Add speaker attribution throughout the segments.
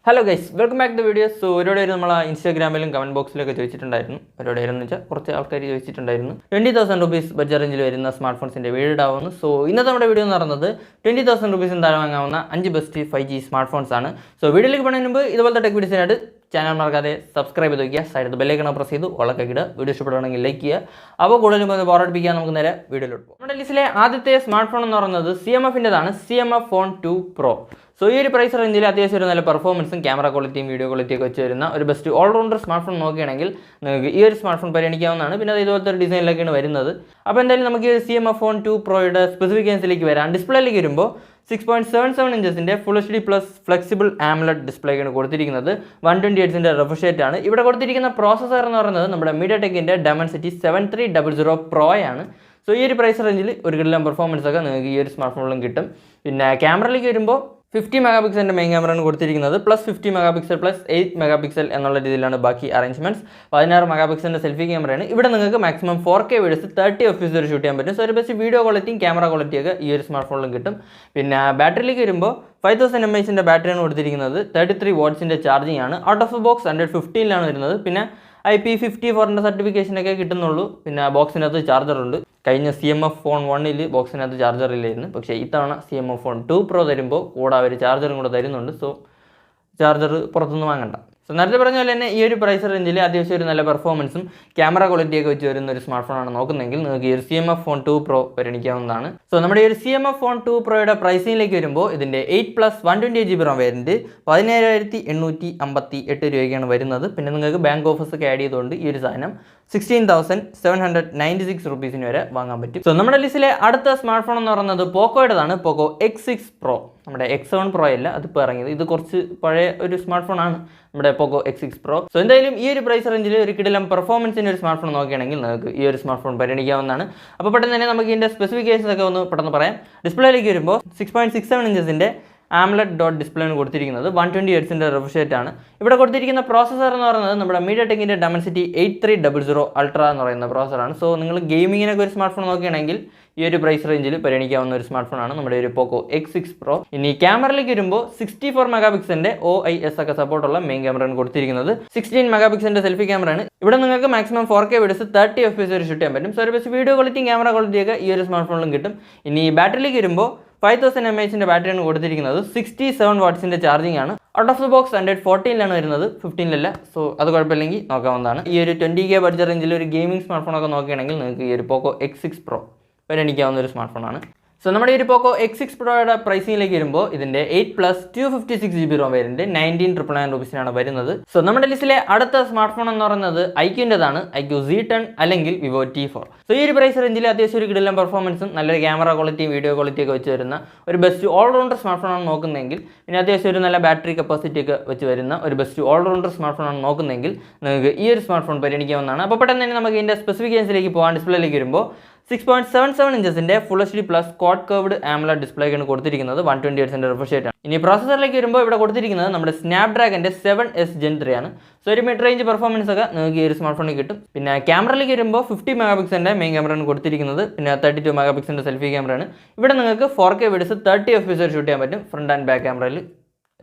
Speaker 1: Hello guys, welcome back to video. So ഒരുപാട് നമ്മൾ ഇൻസ്റ്റാഗ്രാമിലും കമന്റ് ബോക്സിലൊക്കെ ചോദിച്ചിട്ടുണ്ടായിരുന്നു. ഒരുപാട് വെച്ചാൽ കുറച്ച് ആൾക്കാർ ചോദിച്ചിട്ടുണ്ടായിരുന്നു 20,000 റുപ്പീസ് ബഡ്ജറ്റ് റേഞ്ചിൽ വരുന്ന സ്മാർട്ട് ഫോൺസിൻ്റെ വീഡിയോ ഇടാവുന്നു. സോ ഇന്നത്തെ നമ്മുടെ വീഡിയോ എന്ന് പറയുന്നത് 20,000 റുപ്പീസിന് താഴെ വാങ്ങാവുന്ന 5 ബെസ്റ്റ് 5G സ്മാർട്ട് ഫോൺസ് ആണ്. സോ വീഡിയോയിലേക്ക് പോകുന്നതിന് മുമ്പ് ഇതുപോലത്തെ ടെക് വീഡിയോസിനായിട്ട് ചാനൽ മറക്കാതെ സബ്സ്ക്രൈബ് ചെയ്ത് വയ്ക്കുക. സൈഡിൽ ബെല്ലൈക്കൺ പ്രസ് ചെയ്ത് ഓളൊക്കെ ഇടുക. വീഡിയോ ഇഷ്ടപ്പെടുകയാണെങ്കിൽ ലൈക്ക് ചെയ്യുക. അപ്പോൾ കൂടുതലും ബോറടിപ്പിക്കാൻ നമുക്ക് നേരെ വീഡിയോയിലോട്ട് പോകും. നമ്മുടെ ലിസ്റ്റിലെ ആദ്യത്തെ സ്മാർട്ട് ഫോൺ എന്ന് പറയുന്നത് CMFൻ്റെതാണ്, CMF Phone 2 Pro. സോ ഈ ഒരു പ്രൈസ് റേഞ്ചിൽ അത്യാവശ്യം ഒരു നല്ല പെർഫോമൻസും ക്യാമറ ക്വാളിറ്റിയും വീഡിയോ ക്വാളിറ്റിയൊക്കെ വെച്ച് വരുന്ന ഒരു ബെസ്റ്റ് ഓൾറൗണ്ടർ സ്മാർട്ട് ഫോൺ നോക്കുകയാണെങ്കിൽ നിങ്ങൾക്ക് ഈ ഒരു സ്മാർട്ട് ഫോൺ പരിഗണിക്കാവുന്നതാണ്. പിന്നെ അത് ഇതുപോലത്തെ ഒരു ഡിസൈനിലൊക്കെയാണ് വരുന്നത്. അപ്പോൾ എന്തായാലും നമുക്ക് ഈ CMF Phone 2 Proയുടെ സ്പെസിഫിക്കേഷൻസിലേക്ക് വരാം. ഡിസ്പ്ലേയിലേക്ക് വരുമ്പോൾ 6.77 ഇഞ്ചസിൻ്റെ ഫുൾ HD പ്ലസ് ഫ്ലെക്സിബിൾ ആംലഡ് ഡിസ്പ്ലേക്കാണ് കൊടുത്തിരിക്കുന്നത്. 120 ഹെർട്സിൻ്റെ റിഫ്രഷ് റേറ്റ് ആണ്. ഇവിടെ കൊടുത്തിരിക്കുന്ന പ്രോസസ്സർ എന്ന് പറയുന്നത് നമ്മുടെ MediaTekൻ്റെ Dimensity 7300 Pro ആണ്. സോ ഈ ഒരു പ്രൈസ് റേഞ്ചിൽ ഒരു കിടിലൻ പെർഫോമൻസ് ഒക്കെ നിങ്ങൾക്ക് ഈ ഒരു സ്മാർട്ട് ഫോണിലും കിട്ടും. പിന്നെ ക്യാമറയിലേക്ക് വരുമ്പോൾ 50 മെഗാപിക്സലിൻ്റെ മെയിൻ ക്യാമറയാണ് കൊടുത്തിരിക്കുന്നത്. പ്ലസ് 50 മെഗാപിക്സൽ പ്ലസ് 8 മെഗാപിക്സൽ എന്നുള്ള രീതിയിലാണ് ബാക്കി അറേഞ്ച്മെൻറ്റ്സ്. 16 മെഗാപിക്സലിൻ്റെ സെൽഫി ക്യാമറയാണ്. ഇവിടെ നിങ്ങൾക്ക് മാക്സിമം 4K വീഡിയോസ് 30 FPS വരെ ഷൂട്ട് ചെയ്യാൻ പറ്റും. സോ ഒരു ബെസ്റ്റ് വീഡിയോ ക്വാളിറ്റിയും ക്യാമറ ക്വാളിറ്റിയൊക്കെ ഈ ഒരു സ്മാർട്ട് ഫോണിലും കിട്ടും. പിന്നെ ബാറ്ററിയിലേക്ക് വരുമ്പോൾ 5000 mAhൻ്റെ ബാറ്ററിയാണ് കൊടുത്തിരിക്കുന്നത്. 33 വാട്ട്സിൻ്റെ ചാർജിങ് ആണ്. ഔട്ട് ഓഫ് ബോക്സ് 115 വരുന്നത്. പിന്നെ IP54 സർട്ടിഫിക്കേഷനൊക്കെ കിട്ടുന്നുള്ളൂ. പിന്നെ ബോക്സിനകത്ത് ചാർജറുണ്ട്. കഴിഞ്ഞ CMF Phone 1 ബോക്സിനകത്ത് ചാർജർ ഇല്ലായിരുന്നു. പക്ഷേ ഇത്തവണ CMF Phone 2 Pro തരുമ്പോൾ കൂടെ അവർ ചാർജറും കൂടെ തരുന്നുണ്ട്. സോ ചാർജർ പുറത്തുനിന്ന് വാങ്ങണ്ട. സോ നേരത്തെ പറഞ്ഞ പോലെ തന്നെ ഈ ഒരു പ്രൈസ് റേഞ്ചിൽ അത്യാവശ്യം ഒരു നല്ല പെർഫോമൻസും ക്യാമറ ക്വാളിറ്റിയൊക്കെ വെച്ച് വരുന്ന ഒരു സ്മാർട്ട് ഫോണാണ് നോക്കുന്നതെങ്കിൽ നിങ്ങൾക്ക് ഈ ഒരു CMF Phone 2 Pro പരിഗണിക്കാവുന്നതാണ്. സോ നമ്മുടെ ഈ ഒരു CMF Phone 2 Proയുടെ പ്രൈസിംഗിലേക്ക് വരുമ്പോൾ ഇതിൻ്റെ 8+ 128GB RAM വേരിയൻറ്റ് 17,858 രൂപയ്ക്കാണ് വരുന്നത്. പിന്നെ നിങ്ങൾക്ക് ബാങ്ക് ഓഫേഴ്സ് ഒക്കെ ആഡ് ചെയ്തുകൊണ്ട് ഈ ഒരു സാധനം 16,796 റുപ്പീസിന് വരെ വാങ്ങാൻ പറ്റും. സോ നമ്മുടെ ലിസ്റ്റിലെ അടുത്ത സ്മാർട്ട് ഫോൺ എന്ന് പറയുന്നത് പോക്കോയുടേതാണ്. പോക്കോ X6 Pro. നമ്മുടെ X7 Pro അല്ല, അതിപ്പോൾ ഇറങ്ങിയത്. ഇത് കുറച്ച് പഴയ ഒരു സ്മാർട്ട് ഫോണാണ് നമ്മുടെ പോക്കോ X6 Pro. സോ എന്തായാലും ഈ ഒരു പ്രൈസ് റേഞ്ചിൽ ഒരു കിടിലം പെർഫോമൻസിൻ്റെ ഒരു സ്മാർട്ട് ഫോൺ നോക്കുകയാണെങ്കിൽ നിങ്ങൾക്ക് ഈ ഒരു സ്മാർട്ട് ഫോൺ പരിഗണിക്കാവുന്നതാണ്. അപ്പോൾ പെട്ടെന്ന് തന്നെ നമുക്ക് ഇതിൻ്റെ സ്പെസിഫിക്കേഷൻസ് ഒക്കെ ഒന്ന് പെട്ടെന്ന് പറയാം. ഡിസ്പ്ലേയിലേക്ക് വരുമ്പോൾ 6.67 ഇഞ്ചസിൻ്റെ AMOLED ഡോട്ട് ഡിസ്പ്ലേയാണ് കൊടുത്തിരിക്കുന്നത്. 120 ഹെർട്സിൻ്റെ റിഫ്രഷ് റേറ്റ് ആണ്. ഇവിടെ കൊടുത്തിരിക്കുന്ന പ്രോസസ്സർ എന്ന് പറയുന്നത് നമ്മുടെ MediaTekൻ്റെ Dimensity 8300 Ultra എന്ന് പറയുന്ന പ്രോസസ്സറാണ്. സോ നിങ്ങൾ ഗെയിമിങ്ങിനൊക്കെ ഒരു സ്മാർട്ട് ഫോൺ നോക്കുകയാണെങ്കിൽ ഈ ഒരു പ്രൈസ് റേഞ്ചിൽ പരിഗണിക്കാവുന്ന ഒരു സ്മാർട്ട് ഫോണാണ് നമ്മുടെ ഒരു പോക്കോ X6 Pro. ഇനി ക്യാമറയിലേക്ക് വരുമ്പോൾ 64 മെഗാപിക്സലിൻ്റെ OIS ഒക്കെ സപ്പോർട്ടുള്ള മെയിൻ ക്യാമറയാണ് കൊടുത്തിരിക്കുന്നത്. 16 മെഗാപിക്സലിൻ്റെ സെൽഫി ക്യാമറയാണ്. ഇവിടെ നിങ്ങൾക്ക് മാക്സിമം 4K വീഡിയോസ് 30 FPS വരെ ഷൂട്ട് ചെയ്യാൻ പറ്റും. സോ ഒരു ബെസ്റ്റ് വീഡിയോ ക്വാളിറ്റിയും ക്യാമറ ക്വാളിറ്റിയൊക്കെ ഈ ഒരു സ്മാർട്ട് ഫോണിലും കിട്ടും. ഇനി ബാറ്ററിയിലേക്ക് വരുമ്പോൾ 5000 mAhൻ്റെ ബാറ്ററിയാണ് കൊടുത്തിരിക്കുന്നത്. 67 വാട്ട്സിൻ്റെ ചാർജിങ് ആണ്. ഔട്ട് ഓഫ് ദ ബോക്സ് 114 വരുന്നത്, 15 സോ അത് കുഴപ്പമില്ലെങ്കിൽ നോക്കാവുന്നതാണ്. ഈ ഒരു 20K ബഡ്ജറ്റ് റേഞ്ചിൽ ഒരു ഗെയിമിംഗ് സ്മാർട്ട് ഫോണൊക്കെ നോക്കുകയാണെങ്കിൽ നിങ്ങൾക്ക് ഈ ഒരു പോക്കോ X6 Pro പരിഗണിക്കാവുന്ന ഒരു സ്മാർട്ട് ഫോണാണ്. സോ നമ്മുടെ ഈ ഒരു പോക്കോ X6 Proയുടെ പ്രൈസിംഗിലേക്ക് വരുമ്പോൾ ഇതിൻ്റെ 8+ 256GB RAM വേരിയൻറ്റ് 19,999 റുപ്പീസിനാണ് വരുന്നത്. സോ നമ്മുടെ ലിസ്റ്റിലെ അടുത്ത സ്മാർട്ട് ഫോൺ എന്ന് പറയുന്നത് iQൻ്റെതാണ്. iQ Z10 അല്ലെങ്കിൽ Vivo T4. സോ ഈ ഒരു പ്രൈസ് റേഞ്ചിൽ അത്യാവശ്യം ഒരു കിടിലൻ പെർഫോമൻസും നല്ലൊരു ക്യാമറ ക്വാളിറ്റിയും വീഡിയോ ക്വാളിറ്റിയൊക്കെ വെച്ച് വരുന്ന ഒരു ബെസ്റ്റ് ഓൾറൗണ്ടർ സ്മാർട്ട് ഫോണാണ് നോക്കുന്നതെങ്കിൽ, പിന്നെ അത്യാവശ്യം ഒരു നല്ല ബാറ്ററി കപ്പാസിറ്റി ഒക്കെ വെച്ച് വരുന്ന ഒരു ബെസ്റ്റ് ഓൾറൗണ്ടർ സ്മാർട്ട് ഫോണാണ് നോക്കുന്നതെങ്കിൽ നിങ്ങൾക്ക് ഈ ഒരു സ്മാർട്ട് ഫോൺ പരിഗണിക്കാവുന്നതാണ്. അപ്പോൾ പെട്ടെന്ന് തന്നെ നമുക്ക് ഇതിൻ്റെ സ്പെസിഫിക്കേഷൻസിലേക്ക് പോകാൻ. ഡിസ്പ്ലേയിലേക്ക് വരുമ്പോൾ 6.77 ഇഞ്ചസിൻ്റെ full HD plus quad curved AMOLED ഡിസ്പ്ലേക്കാണ് കൊടുത്തിരിക്കുന്നത്. 120 ഹെർട്സിൻ്റെ റിഫ്രഷ് റേറ്റ് ആണ്. ഇനി പ്രോസസ്സറിലേക്ക് വരുമ്പോൾ ഇവിടെ കൊടുത്തിരിക്കുന്നത് നമ്മുടെ സ്നാപ്ഡ്രാഗൻ്റെ 7S Gen 3 ആണ്. സോ ഒരു മിഡ് റേഞ്ച് പെർഫോമൻസ് ഒക്കെ നിങ്ങൾക്ക് ഈ ഒരു സ്മാർട്ട് ഫോണിൽ കിട്ടും. പിന്നെ ക്യാമറയിലേക്ക് വരുമ്പോൾ 50 മെഗാപിക്സലിൻ്റെ മെയിൻ ക്യാമറയാണ് കൊടുത്തിരിക്കുന്നത്. പിന്നെ 32 മെഗാപിക്സലിൻ്റെ സെൽഫി ക്യാമറയാണ്. ഇവിടെ നിങ്ങൾക്ക് 4K വീഡിയോസ് 30 FPS വരെ ഷൂട്ട് ചെയ്യാൻ പറ്റും. ഫ്രണ്ട് ആൻഡ് ബാക്ക് ക്യാമറയിൽ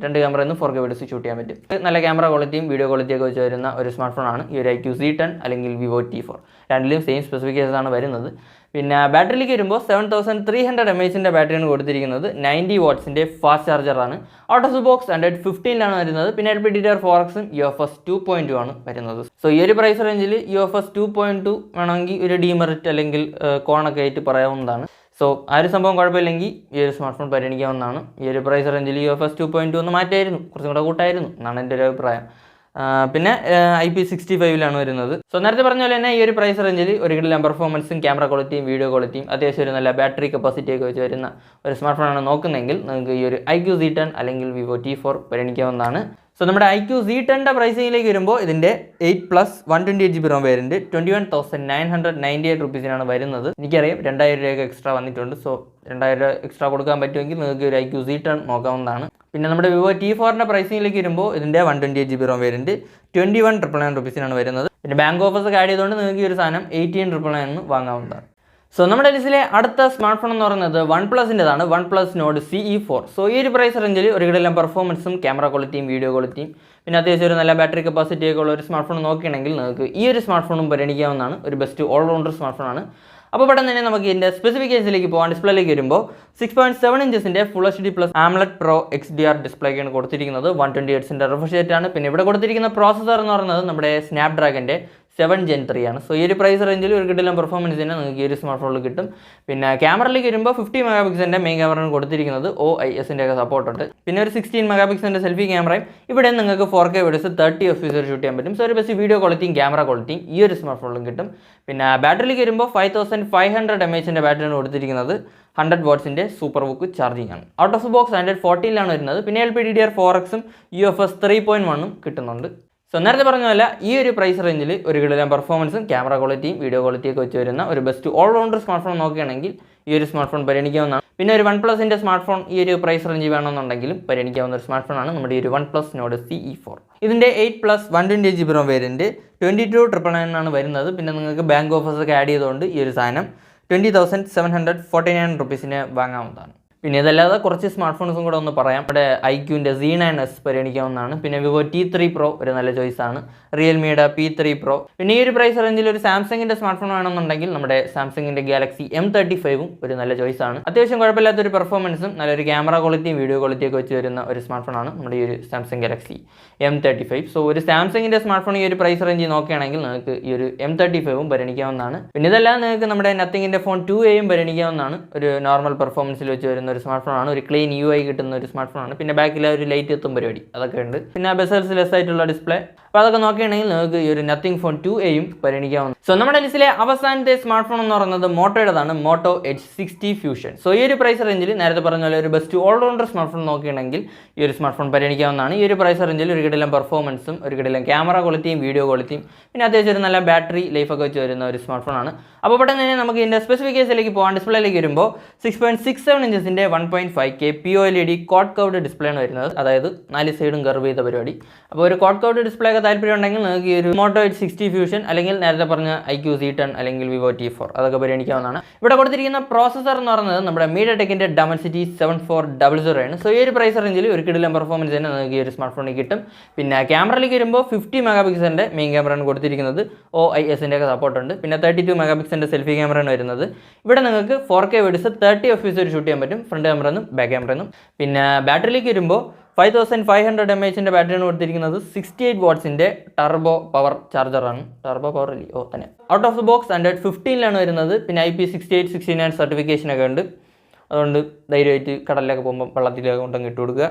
Speaker 1: രണ്ട് ക്യാമറയിൽ നിന്ന് 4K വീഡിയോസ് ഷൂട്ട് ചെയ്യാൻ പറ്റും. നല്ല ക്യാമറ ക്വാളിറ്റിയും വീഡിയോ ക്വാളിറ്റിയൊക്കെ വെച്ച് വരുന്ന ഒരു സ്മാർട്ട് ഫോണാണ് ഈ ഒരു iQ Z10 അല്ലെങ്കിൽ Vivo T4. രണ്ടിലും സെയിം സ്പെസിഫിക്കേഷൻസ് ആണ് വരുന്നത്. പിന്നെ ബാറ്ററിയിലേക്ക് വരുമ്പോൾ 7300 mAhൻ്റെ ബാറ്ററിയാണ് കൊടുത്തിരിക്കുന്നത്. 90 വാട്ട്സിൻ്റെ ഫാസ്റ്റ് ചാർജറാണ്. ഔട്ട് ഓഫ് ദ ബോക്സ് 115 വരുന്നത്. പിന്നെ LPDDR4Xും UFS 2.2 ആണ് വരുന്നത്. സോ ഈ ഒരു പ്രൈസ് റേഞ്ചിൽ UFS 2.2 വേണമെങ്കിൽ ഒരു ഡീമെറിറ്റ് അല്ലെങ്കിൽ കോണൊക്കെ ആയിട്ട് പറയാവുന്നതാണ്. സോ ആ ഒരു സംഭവം കുഴപ്പമില്ലെങ്കിൽ ഈ ഒരു സ്മാർട്ട് ഫോൺ പരിഗണിക്കാവുന്നതാണ്. ഈ ഒരു പ്രൈസ് റേഞ്ചിൽ UFS 2.2 ഒന്ന് മാറ്റായിരുന്നു, കുറച്ചും കൂടെ കൂട്ടായിരുന്നു എന്നാണ് എൻ്റെ ഒരു അഭിപ്രായം. പിന്നെ IP65 വരുന്നത്. സോ നേരത്തെ പറഞ്ഞ പോലെ തന്നെ ഈ ഒരു പ്രൈസ് റേഞ്ചിൽ ഒരു കിടിലൻ പെർഫോമൻസും ക്യാമറ ക്വാളിറ്റിയും വീഡിയോ ക്വാളിറ്റിയും അത്യാവശ്യം ഒരു നല്ല ബാറ്ററി കപ്പാസിറ്റിയൊക്കെ വെച്ച് വരുന്ന ഒരു സ്മാർട്ട് ഫോണാണ് നോക്കുന്നതെങ്കിൽ നിങ്ങൾക്ക് ഈ ഒരു iQ Z10 അല്ലെങ്കിൽ Vivo T4 പരിഗണിക്കാവുന്നതാണ്. സോ നമ്മുടെ iQ Z10ൻ്റെ പ്രൈസിംഗിലേക്ക് വരുമ്പോൾ ഇതിൻ്റെ 8+ 128GB RAM വേരിയൻറ്റ് 21,998 റുപ്പീസിനാണ് വരുന്നത്. എനിക്കറിയാം 2000 രൂപയൊക്കെ എക്സ്ട്രാ വന്നിട്ടുണ്ട്. സോ 2000 രൂപ എക്സ്ട്രാ കൊടുക്കാൻ പറ്റുമെങ്കിൽ നിങ്ങൾക്ക് ഒരു iQ Z10 നോക്കാവുന്നതാണ്. പിന്നെ നമ്മുടെ Vivo T4ൻ്റെ പ്രൈസിംഗിലേക്ക് വരുമ്പോൾ ഇതിൻ്റെ 128GB RAM വേരിയൻറ്റ് 21,999 റുപ്പീസിനാണ് വരുന്നത്. പിന്നെ ബാങ്ക് ഓഫേഴ്സ് ഒക്കെ ആഡ് ചെയ്തുകൊണ്ട് നിങ്ങൾക്ക് ഈ ഒരു സാധനം 18,999 വാങ്ങാവുന്നതാണ്. സോ നമ്മുടെ ലിസ്റ്റിലെ അടുത്ത സ്മാർട്ട് ഫോൺ എന്ന് പറയുന്നത് OnePlusൻ്റെതാണ് OnePlus Nord CE4. സോ ഈ ഒരു പ്രൈസ് റേഞ്ചിൽ ഒരു കിടിലൻ പെർഫോമൻസും ക്യാമറ ക്വാളിറ്റിയും വീഡിയോ ക്വാളിറ്റിയും പിന്നെ അത്യാവശ്യം ഒരു നല്ല ബാറ്ററി കപ്പാസിറ്റി ഒക്കെ ഉള്ള ഒരു സ്മാർട്ട് ഫോൺ നോക്കുകയാണെങ്കിൽ നിങ്ങൾക്ക് ഈ ഒരു സ്മാർട്ട് ഫോണും പരിഗണിക്കാവുന്നതാണ്. ഒരു ബെസ്റ്റ് ഓൾറൗണ്ടർ സ്മാർട്ട് ഫോണാണ്. അപ്പോൾ പെട്ടെന്ന് തന്നെ നമുക്ക് ഇതിൻ്റെ സ്പെസിഫിക്കേഷനിലേക്ക് പോകാൻ. ഡിസ്പ്ലേയിലേക്ക് വരുമ്പോൾ 6.7 ഇഞ്ചസിൻ്റെ full HD plus AMOLED Pro XDR ഡിസ്പ്ലേക്കാണ് കൊടുത്തിരിക്കുന്നത്. 120 Hz റിഫ്രഷ് റേറ്റ് ആണ്. പിന്നെ ഇവിടെ കൊടുത്തിരിക്കുന്ന പ്രോസസ്സർ എന്ന് പറയുന്നത് നമ്മുടെ സ്നാപ്ഡ്രാഗൻ്റെ 7 Gen 3 ആണ്. സോ ഈ ഒരു പ്രൈസ് റേഞ്ചിൽ ഒരു കിടിലൻ പെർഫോമൻസ് തന്നെ നിങ്ങൾക്ക് ഈ ഒരു സ്മാർട്ട് ഫോണിൽ കിട്ടും. പിന്നെ ക്യാമറയിലേക്ക് വരുമ്പോൾ 50 മെഗാപിക്സലിൻ്റെ മെയിൻ ക്യാമറയാണ് കൊടുത്തിരിക്കുന്നത്. OIS-ൻ്റെ ഒക്കെ സപ്പോർട്ടുണ്ട്. പിന്നെ ഒരു 16 മെഗാപിക്സലിൻ്റെ സെൽഫി ക്യാമറയും ഇവിടെ നിങ്ങൾക്ക് 4K വീഡിയോസ് 30 FPS ഷൂട്ട് ചെയ്യാൻ പറ്റും. സോ ഒരു ബെസ്റ്റ് വീഡിയോ ക്വാളിറ്റിയും ക്യാമറ ക്വാളിറ്റിയും ഈ ഒരു സ്മാർട്ട് ഫോണിലും കിട്ടും. പിന്നെ ബാറ്ററിയിലേക്ക് വരുമ്പോൾ 5500 mAh ബാറ്ററിയാണ് കൊടുത്തിരിക്കുന്നത്. 100 വാട്ട്സിൻ്റെ സൂപ്പർ ബുക്ക് ചാർജിങ് ആണ്. ഔട്ട് ഓഫ് ബോക്സ് Android 14 വരുന്നത്. പിന്നെ LPDDR4X UFS 3.1 കിട്ടുന്നുണ്ട്. സോ നേരത്തെ പറഞ്ഞ പോലെ ഈ ഒരു പ്രൈസ് റേഞ്ചിൽ ഒരു കിടിലൻ പെർഫോമൻസും ക്യാമറ ക്വാളിറ്റിയും വീഡിയോ ക്വാളിറ്റിയൊക്കെ വെച്ച് വരുന്ന ഒരു ബെസ്റ്റ് ഓൾറൗണ്ടർ സ്മാർട്ട് ഫോൺ നോക്കുകയാണെങ്കിൽ ഈ ഒരു സ്മാർട്ട് ഫോൺ പരിഗണിക്കാവുന്നതാണ്. പിന്നെ ഒരു OnePlusൻ്റെ സ്മാർട്ട് ഫോൺ ഈ ഒരു പ്രൈസ് റേഞ്ച് വേണമെന്നുണ്ടെങ്കിലും പരിഗണിക്കാവുന്ന ഒരു സ്മാർട്ട് ഫോണാണ് നമ്മുടെ ഈ ഒരു OnePlus Nord CE4. ഇതിൻ്റെ 8+ 128GB ROM വേരിയൻറ്റ് 22,999 ആണ് വരുന്നത്. പിന്നെ നിങ്ങൾക്ക് ബാങ്ക് ഓഫേഴ്സ് ഒക്കെ ആഡ് ചെയ്തുകൊണ്ട് ഈ ഒരു സാധനം 20,749 rupees വാങ്ങാവുന്നതാണ്. പിന്നെ ഇതല്ലാതെ കുറച്ച് സ്മാർട്ട് ഫോൺസും കൂടെ ഒന്ന് പറയാം. ഇവിടെ iQൻ്റെ Z9s പരിഗണിക്കാവുന്നതാണ്. പിന്നെ Vivo T3 Pro ഒരു നല്ല ചോയ്സാണ്. റിയൽമിയുടെ P3 Pro. പിന്നെ ഈ ഒരു പ്രൈസ് റേഞ്ചിൽ ഒരു സാംസങ്ങിൻ്റെ സ്മാർട്ട് ഫോൺ വേണമെന്നുണ്ടെങ്കിൽ നമ്മുടെ സാംസങ്ങിൻ്റെ Galaxy M35 ഒരു നല്ല ചോയ്സാണ്. അത്യാവശ്യം കുഴപ്പമില്ലാത്തൊരു പെർഫോമൻസും നല്ലൊരു ക്യാമറ ക്വാളിറ്റിയും വീഡിയോ ക്വാളിറ്റിയൊക്കെ വെച്ച് വരുന്ന ഒരു സ്മാർട്ട് ഫോണാണ് നമ്മുടെ ഈ ഒരു സാംസങ് Galaxy M35. സോ ഒരു സാംസങ്ങിൻ്റെ സ്മാർട്ട് ഫോൺ ഈ ഒരു പ്രൈസ് റേഞ്ചിൽ നോക്കുകയാണെങ്കിൽ നിങ്ങൾക്ക് ഈ ഒരു M35 പരിഗണിക്കാവുന്നതാണ്. പിന്നെ ഇതെല്ലാം നിങ്ങൾക്ക് നമ്മുടെ നത്തിങ്ങിൻ്റെ ഫോൺ 2A പരിഗണിക്കാവുന്നതാണ്. ഒരു നോർമൽ പെർഫോമൻസിൽ വെച്ച് വരുന്ന ഒരു സ്മാർട്ട് ഫോണാണ്. ഒരു ക്ലീൻ UI കിട്ടുന്ന ഒരു സ്മാർട്ട് ഫോണാണ്. പിന്നെ ബാക്കിൽ ഒരു ലൈറ്റ് എത്തും പരിപാടി അതൊക്കെ ഉണ്ട്. പിന്നെ ബെസൽസ് ലെസ് ആയിട്ടുള്ള ഡിസ്പ്ലേ. അപ്പോൾ അതൊക്കെ നോക്കുകയാണെങ്കിൽ നിങ്ങൾക്ക് ഈ ഒരു നത്തിങ് ഫോൺ 2A പരിഗണിക്കാവുന്നത്. സോ നമ്മുടെ ലിസ്റ്റിലെ അവസാനത്തെ സ്മാർട്ട് ഫോൺ എന്ന് പറയുന്നത് മോട്ടോയുടേതാണ്. Motto H60 Fusion. സോ ഈ ഒരു പ്രൈസ് റേഞ്ചിൽ നേരത്തെ പറഞ്ഞ പോലെ ഒരു ബെസ്റ്റ് ഓൾറൗണ്ടർ സ്മാർട്ട് ഫോൺ നോക്കുകയാണെങ്കിൽ ഈ ഒരു സ്മാർട്ട് ഫോൺ പരിഗണിക്കാവുന്നതാണ്. ഈ ഒരു പ്രൈസ് റേഞ്ചിൽ ഒരു കിടിലൻ പെർഫോമൻസും ഒരു കിടിലൻ ക്യാമറ ക്വാളിറ്റിയും വീഡിയോ ക്വാളിറ്റിയും പിന്നെ അത്യാവശ്യം ഒരു നല്ല ബാറ്ററി ലൈഫൊക്കെ വെച്ച് വരുന്ന ഒരു സ്മാർട്ട് ഫോണാണ്. അപ്പോൾ പെട്ടെന്ന് തന്നെ നമുക്ക് ഇതിൻ്റെ സ്പെസിഫിക്കേഷനിലേക്ക് പോകാൻ. ഡിസ്പ്ലേയിലേക്ക് വരുമ്പോൾ 6.67 ഇഞ്ചസിൻ്റെ 1.5K POLED code curved display ആണ് വരുന്നത്. അതായത് 4 സൈഡും കർവ് ചെയ്ത പരിപാടി. അപ്പോൾ ഒരു കോഡ് കർവ്ഡ് ഡിസ്പ്ലേ ഒക്കെ താല്പര്യം ഉണ്ടെങ്കിൽ നിങ്ങൾക്ക് ഈ ഒരു മോട്ടോ H60 Fusion അല്ലെങ്കിൽ നേരത്തെ പറഞ്ഞ iQ Z10 അല്ലെങ്കിൽ Vivo T4 അതൊക്കെ പരിഗണിക്കാവുന്നതാണ്. ഇവിടെ കൊടുത്തിരിക്കുന്ന പ്രോസസ്സർ എന്ന് പറയുന്നത് നമ്മുടെ MediaTekൻ്റെ Dimensity 7400 ആണ്. സോ ഈ ഒരു പ്രൈസ് റേഞ്ചിൽ ഒരു കിടിലൻ പെർഫോമൻസ് തന്നെ നിങ്ങൾക്ക് ഈ ഒരു സ്മാർട്ട് ഫോണിൽ കിട്ടും. പിന്നെ ക്യാമറയിലേക്ക് വരുമ്പോൾ 50 മെഗാപിക്സലിൻ്റെ മെയിൻ ക്യാമറയാണ് കൊടുത്തിരിക്കുന്നത്. OIS-ൻ്റെ ഒക്കെ സപ്പോർട്ടുണ്ട്. പിന്നെ 32 മെഗാപിക്സലിൻ്റെ സെൽഫി ക്യാമറയാണ് വരുന്നത്. ഇവിടെ നിങ്ങൾക്ക് 4K വീഡിയോസ് 30 FPS ഷൂട്ട് ചെയ്യാൻ പറ്റും ഫ്രണ്ട് ക്യാമറ ബാക്ക് ക്യാമറ. പിന്നെ ബാറ്ററിയിലേക്ക് വരുമ്പോൾ 5500 mAh ബാറ്ററിയാണ് കൊടുത്തിരിക്കുന്നത്. 68 വാട്ട്സിൻ്റെ ടർബോ പവർ ചാർജറാണ്. ടർബോ പവർ അല്ലേ തന്നെ. Out of the box Android 15 വരുന്നത്. പിന്നെ IP68 69 സർട്ടിഫിക്കേഷനൊക്കെ ഉണ്ട്. അതുകൊണ്ട് ധൈര്യമായിട്ട് കടലിലൊക്കെ പോകുമ്പോൾ വെള്ളത്തിലൊക്കെ കൊണ്ടങ്ങ് ഇട്ട് കൊടുക്കുക.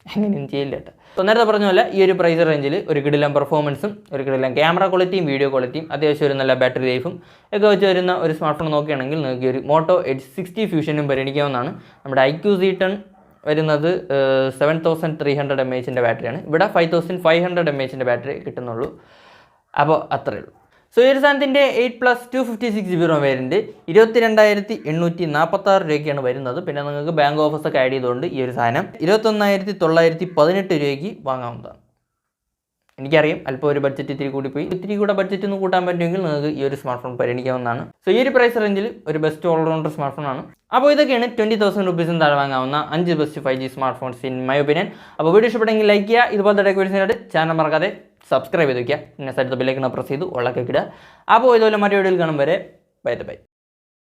Speaker 1: അങ്ങനെയൊന്നും ചെയ്യില്ല കേട്ടോ. അപ്പോൾ നേരത്തെ പറഞ്ഞ പോലെ ഈ ഒരു പ്രൈസ് റേഞ്ചിൽ ഒരു കിടിലൻ പെർഫോമൻസും ഒരു കിടിലൻ ക്യാമറ ക്വാളിറ്റിയും വീഡിയോ ക്വാളിറ്റിയും അത്യാവശ്യം ഒരു നല്ല ബാറ്ററി ലൈഫും ഒക്കെ വെച്ച് വരുന്ന ഒരു സ്മാർട്ട് ഫോൺ നോക്കുകയാണെങ്കിൽ നിങ്ങൾക്ക് ഒരു മോട്ടോ H60 Fusion പരിഗണിക്കാവുന്നതാണ്. നമ്മുടെ iQ Z10 വരുന്നത് 7300 mAh ബാറ്ററിയാണ്. ഇവിടെ 5500 mAh ബാറ്ററി കിട്ടുന്നുള്ളൂ. അപ്പോൾ അത്രയേ ഉള്ളൂ. സോ ഈ ഒരു സാധനത്തിൻ്റെ 8+ 256GB ROM വേരിയൻറ്റ് 22,846 രൂപയ്ക്കാണ് വരുന്നത്. പിന്നെ നിങ്ങൾക്ക് ബാങ്ക് ഓഫേഴ്സ് ഒക്കെ ആഡ് ചെയ്തുകൊണ്ട് ഈ ഒരു സാധനം 21,918 രൂപയ്ക്ക് വാങ്ങാവുന്നതാണ്. എനിക്കറിയാം അല്പം ഒരു ബഡ്ജറ്റ് ഇത്തിരി കൂടിപ്പോയി. ഇത്തിരി കൂടെ ബഡ്ജറ്റ് ഒന്ന് കൂട്ടാൻ പറ്റുമെങ്കിൽ നിങ്ങൾക്ക് ഈ ഒരു സ്മാർട്ട് ഫോൺ പരിഗണിക്കാവുന്നതാണ്. സോ ഈ ഒരു പ്രൈസ് റേഞ്ചിൽ ഒരു ബെസ്റ്റ് ഓൾറൗണ്ടർ സ്മാർട്ട് ഫോണാണ്. അപ്പോൾ ഇതൊക്കെയാണ് 20,000 rupees താഴെ വാങ്ങാവുന്ന 5 best 5G smart phones in my opinion. അപ്പോൾ വീഡിയോ ഇഷ്ടപ്പെട്ടെങ്കിൽ ലൈക്ക് ചെയ്യുക. ഇതുപോലത്തെ ഡെക്കോറേഷനായിട്ട് ചാനൽ മറക്കാതെ സബ്സ്ക്രൈബ് ചെയ്ത് വയ്ക്കുക. പിന്നെ സൈഡ് ബെല്ലൈക്കൺ പ്രസ് ചെയ്ത് ഉള്ളൊക്കെ ഇടുക. അപ്പോൾ ഇതുപോലെ മറ്റു വീഡിയോയിൽ കാണും വരെ ബൈ.